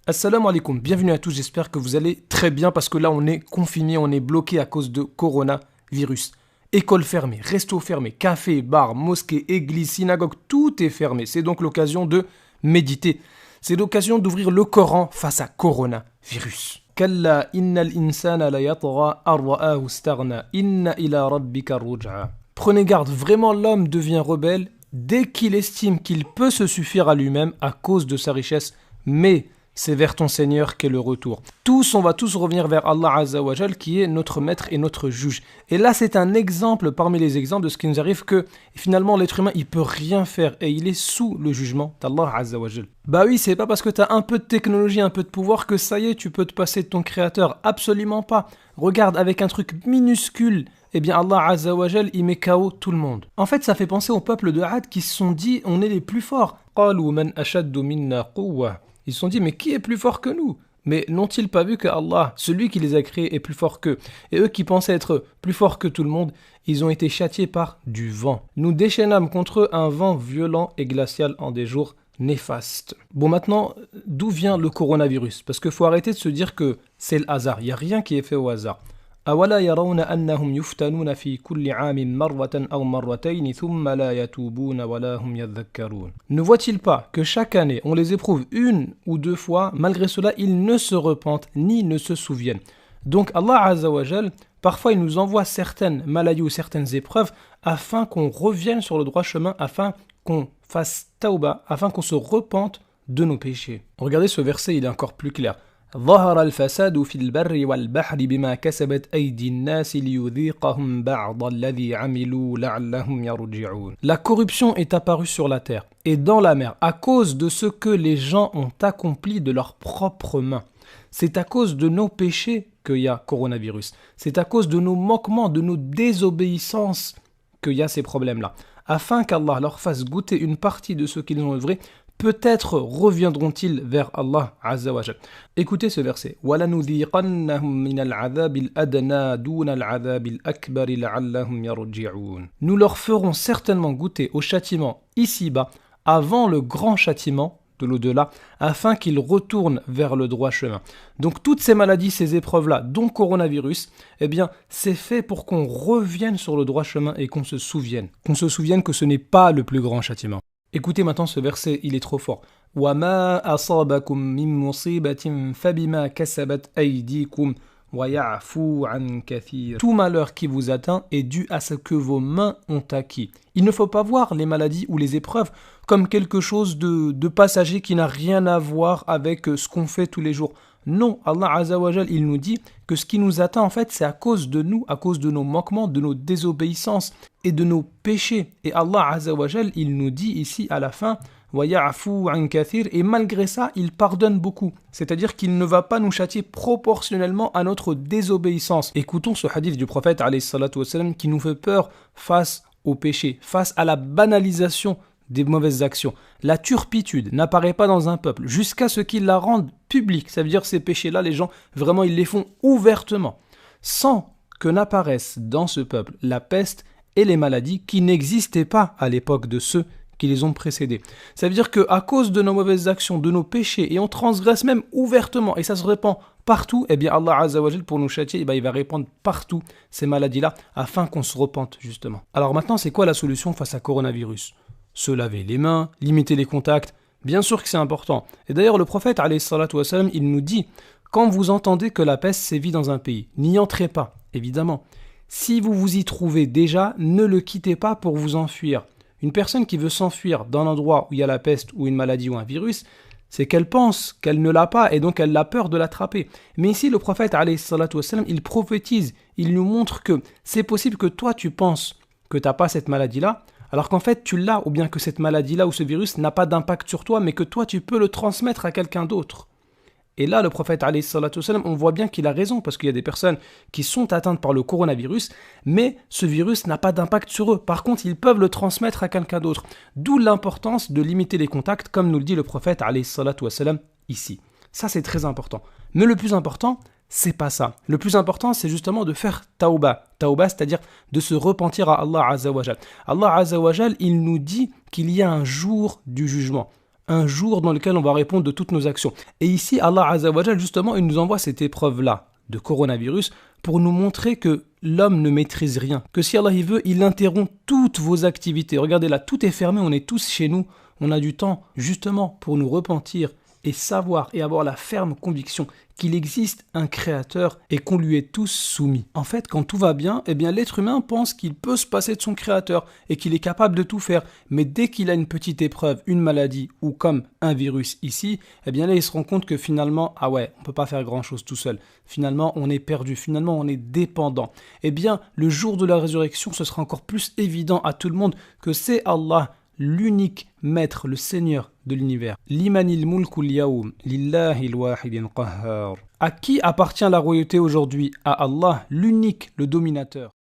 Assalamu alaikum, bienvenue à tous, j'espère que vous allez très bien parce que là on est confiné, on est bloqué à cause de coronavirus. École fermée, resto fermé, café, bar, mosquée, église, synagogue, tout est fermé. C'est donc l'occasion de méditer. C'est l'occasion d'ouvrir le Coran face à coronavirus. Kalla innal insana la yatgha ar ra'ahu istaghna, inna ila rabbika ruj'a. Prenez garde, vraiment l'homme devient rebelle dès qu'il estime qu'il peut se suffire à lui-même à cause de sa richesse, mais c'est vers ton Seigneur qu'est le retour. On va tous revenir vers Allah Azza wa Jal qui est notre maître et notre juge. Et là, c'est un exemple parmi les exemples de ce qui nous arrive que finalement l'être humain, il peut rien faire et il est sous le jugement d'Allah Azza wa Jal. Bah oui, c'est pas parce que tu as un peu de technologie, un peu de pouvoir que ça y est, tu peux te passer de ton créateur. Absolument pas. Regarde, avec un truc minuscule, eh bien Allah Azza wa Jal, il met KO tout le monde. En fait, ça fait penser au peuple de Had qui se sont dit, on est les plus forts. قالوا من أشد منا قوة. Ils se sont dit, mais qui est plus fort que nous? Mais n'ont-ils pas vu que Allah, celui qui les a créés, est plus fort qu'eux? Et eux qui pensaient être plus forts que tout le monde, ils ont été châtiés par du vent. Nous déchaînâmes contre eux un vent violent et glacial en des jours néfastes. Bon, maintenant, d'où vient le coronavirus? Parce qu'il faut arrêter de se dire que c'est le hasard. Il n'y a rien qui est fait au hasard. أولا يرون أنهم يفتنون في كل عام مرة أو مرتين ثم لا يتوبون ولا هم يذكرون. Ne voit-il pas que chaque année on les éprouve une ou deux fois, malgré cela ils ne se repentent ni ne se souviennent. Donc Allah Azza wa Jal, parfois il nous envoie certaines maladies ou certaines épreuves afin qu'on revienne sur le droit chemin, afin qu'on fasse tauba, afin qu'on se repente de nos péchés. Regardez ce verset, il est encore plus clair. ظهر الفساد في البر والبحر بما كسبت أيدي الناس ليذيقهم بعض الذي عملوا لعلهم يرجعون. La corruption est apparue sur la terre et dans la mer à cause de ce que les gens ont accompli de leurs propres mains. C'est à cause de nos péchés qu'il y a coronavirus. C'est à cause de nos manquements, de nos désobéissances qu'il y a ces problèmes-là. Afin qu'Allah leur fasse goûter une partie de ce qu'ils ont œuvré, peut-être reviendront-ils vers Allah Azza wa Jal. Écoutez ce verset. Nous leur ferons certainement goûter au châtiment ici-bas avant le grand châtiment de l'au-delà, afin qu'ils retournent vers le droit chemin. Donc toutes ces maladies, ces épreuves-là, dont coronavirus, eh bien c'est fait pour qu'on revienne sur le droit chemin et qu'on se souvienne que ce n'est pas le plus grand châtiment. Écoutez maintenant ce verset, il est trop fort. وَمَا أَصَابَكُم مِّن مُّصِيبَةٍ فَبِمَا كَسَبَتْ أَيْدِيكُمْ وَيَعْفُو عَن كَثِيرٍ. Tout malheur qui vous atteint est dû à ce que vos mains ont acquis. Il ne faut pas voir les maladies ou les épreuves comme quelque chose de passager qui n'a rien à voir avec ce qu'on fait tous les jours. Non, Allah Azza wa Jal, il nous dit que ce qui nous atteint en fait c'est à cause de nous, à cause de nos manquements, de nos désobéissances et de nos péchés. Et Allah Azza wa Jal, il nous dit ici à la fin وَيَعْفُو عَن كَثِيرٍ, et malgré ça, il pardonne beaucoup. C'est-à-dire qu'il ne va pas nous châtier proportionnellement à notre désobéissance. Écoutons ce hadith du prophète alayhi salatu wassalam, qui nous fait peur face au péché, face à la banalisation des mauvaises actions. La turpitude n'apparaît pas dans un peuple jusqu'à ce qu'il la rende publique. Ça veut dire ces péchés-là, les gens, vraiment, ils les font ouvertement, sans que n'apparaissent dans ce peuple la peste et les maladies qui n'existaient pas à l'époque de ceux qui les ont précédés. Ça veut dire qu'à cause de nos mauvaises actions, de nos péchés, et on transgresse même ouvertement, et ça se répand partout, eh bien Allah Azza wa Jal, pour nous châtier, il va répandre partout ces maladies-là, afin qu'on se repente justement. Alors maintenant, c'est quoi la solution face à coronavirus? Se laver les mains, limiter les contacts, bien sûr que c'est important. Et d'ailleurs, le prophète, alayhi salatu wassalam, il nous dit, quand vous entendez que la peste sévit dans un pays, n'y entrez pas, évidemment. Si vous vous y trouvez déjà, ne le quittez pas pour vous enfuir. Une personne qui veut s'enfuir d'un endroit où il y a la peste ou une maladie ou un virus, c'est qu'elle pense qu'elle ne l'a pas et donc elle a peur de l'attraper. Mais ici, le prophète, alayhi salatu wassalam, il prophétise, il nous montre que c'est possible que toi tu penses que tu n'as pas cette maladie-là, alors qu'en fait tu l'as, ou bien que cette maladie-là ou ce virus n'a pas d'impact sur toi, mais que toi tu peux le transmettre à quelqu'un d'autre. Et là, le prophète, alayhi salatu wassalam, on voit bien qu'il a raison, parce qu'il y a des personnes qui sont atteintes par le coronavirus, mais ce virus n'a pas d'impact sur eux. Par contre, ils peuvent le transmettre à quelqu'un d'autre. D'où l'importance de limiter les contacts, comme nous le dit le prophète, alayhi salatu wassalam, ici. Ça, c'est très important. Mais le plus important, c'est pas ça. Le plus important, c'est justement de faire tauba. Tauba, c'est-à-dire de se repentir à Allah Azza wa Jal. Allah Azza wa Jal, il nous dit qu'il y a un jour du jugement. un jour dans lequel on va répondre de toutes nos actions. Et ici, Allah Azza wa Jal, justement, il nous envoie cette épreuve-là de coronavirus pour nous montrer que l'homme ne maîtrise rien, que si Allah il veut, il interrompt toutes vos activités. Regardez là, tout est fermé, on est tous chez nous, on a du temps justement pour nous repentir et savoir et avoir la ferme conviction qu'il existe un créateur et qu'on lui est tous soumis. En fait, quand tout va bien, eh bien l'être humain pense qu'il peut se passer de son créateur et qu'il est capable de tout faire. Mais dès qu'il a une petite épreuve, une maladie ou comme un virus ici, eh bien là il se rend compte que finalement, ah ouais, on peut pas faire grand chose tout seul. Finalement, on est perdu, finalement on est dépendant. Eh bien, le jour de la résurrection, ce sera encore plus évident à tout le monde que c'est Allah, l'unique maître, le Seigneur de l'univers. Limanil mulkul yaoum, lillahil wahidin qahhar. À qui appartient la royauté aujourd'hui? À Allah, l'unique, le dominateur.